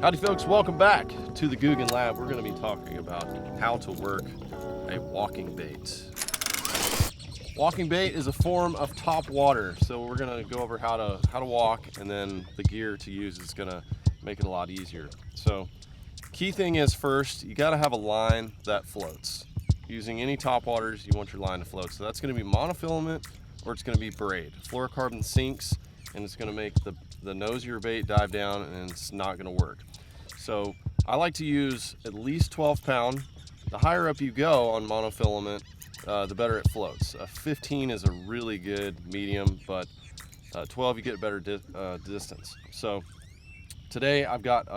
Howdy folks, welcome back to the Googan Lab. We're going to be talking about how to work a walking bait. Walking bait is a form of top water, so we're going to go over how to walk, and then the gear to use is going to make it a lot easier. So key thing is, first you got to have a line that floats. Using any top waters, you want your line to float. So that's going to be monofilament or it's going to be braid. Fluorocarbon sinks and it's going to make the nose of your bait dive down, and it's not going to work. So I like to use at least 12 pound. The higher up you go on monofilament, the better it floats. 15 is a really good medium, but 12 you get better distance. So today I've got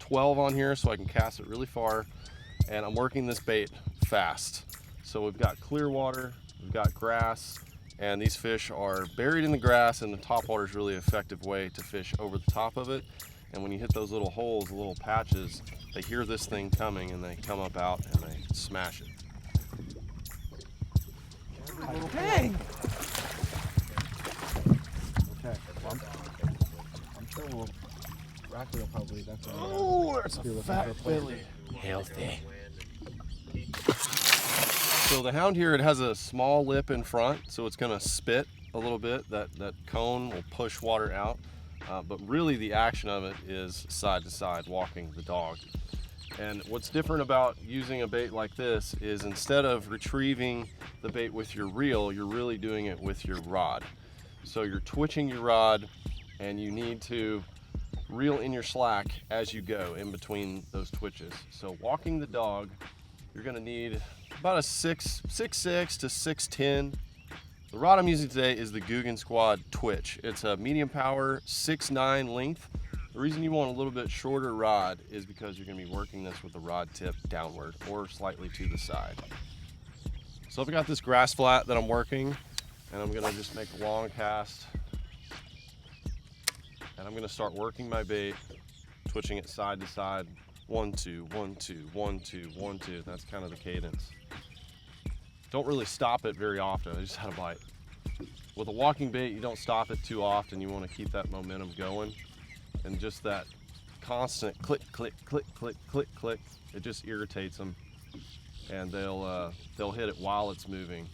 12 on here so I can cast it really far, and I'm working this bait fast. So we've got clear water, we've got grass, and these fish are buried in the grass, and the top water is really an effective way to fish over the top of it. And when you hit those little holes, the little patches, they hear this thing coming and they come up out and they smash it. Dang! Okay, well, I'm sure Rackley will probably, that's a fat belly. Healthy. So the Hound here, it has a small lip in front, so it's gonna spit a little bit. That cone will push water out. But really the action of it is side to side, walking the dog. And what's different about using a bait like this is, instead of retrieving the bait with your reel, you're really doing it with your rod. So you're twitching your rod, and you need to reel in your slack as you go in between those twitches. So walking the dog, you're gonna need about a 6'6" to 6'10". The rod I'm using today is the Googan Squad Twitch. It's a medium power, 6'9" length. The reason you want a little bit shorter rod is because you're gonna be working this with the rod tip downward or slightly to the side. So I've got this grass flat that I'm working, and I'm gonna just make a long cast. And I'm gonna start working my bait, twitching it side to side. 1, 2, 1, 2, 1, 2, 1, 2. That's kind of the cadence. Don't really stop it very often. I just had a bite. With a walking bait, you don't stop it too often. You want to keep that momentum going, and just that constant click, click, click, click, click, click. It just irritates them, and they'll hit it while it's moving.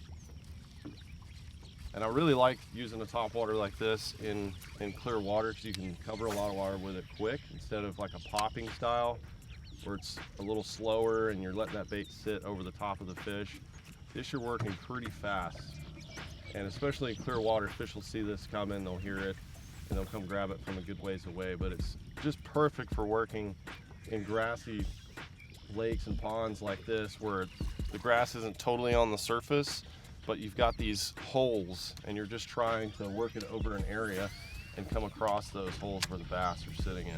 And I really like using a top water like this in clear water, because you can cover a lot of water with it quick, instead of like a popping style where it's a little slower and you're letting that bait sit over the top of the fish. Fish are working pretty fast, and especially in clear water, fish will see this coming, they'll hear it, and they'll come grab it from a good ways away. But it's just perfect for working in grassy lakes and ponds like this, where the grass isn't totally on the surface, but you've got these holes, and you're just trying to work it over an area and come across those holes where the bass are sitting in.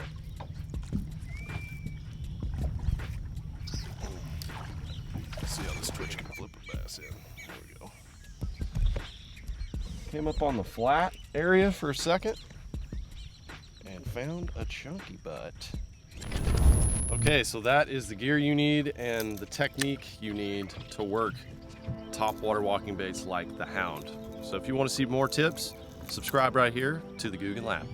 See how this twitch can flip a bass in. There we go. Came up on the flat area for a second and found a chunky butt. Okay, so that is the gear you need and the technique you need to work top water walking baits like the Hound. So if you want to see more tips, subscribe right here to the Googan Lab.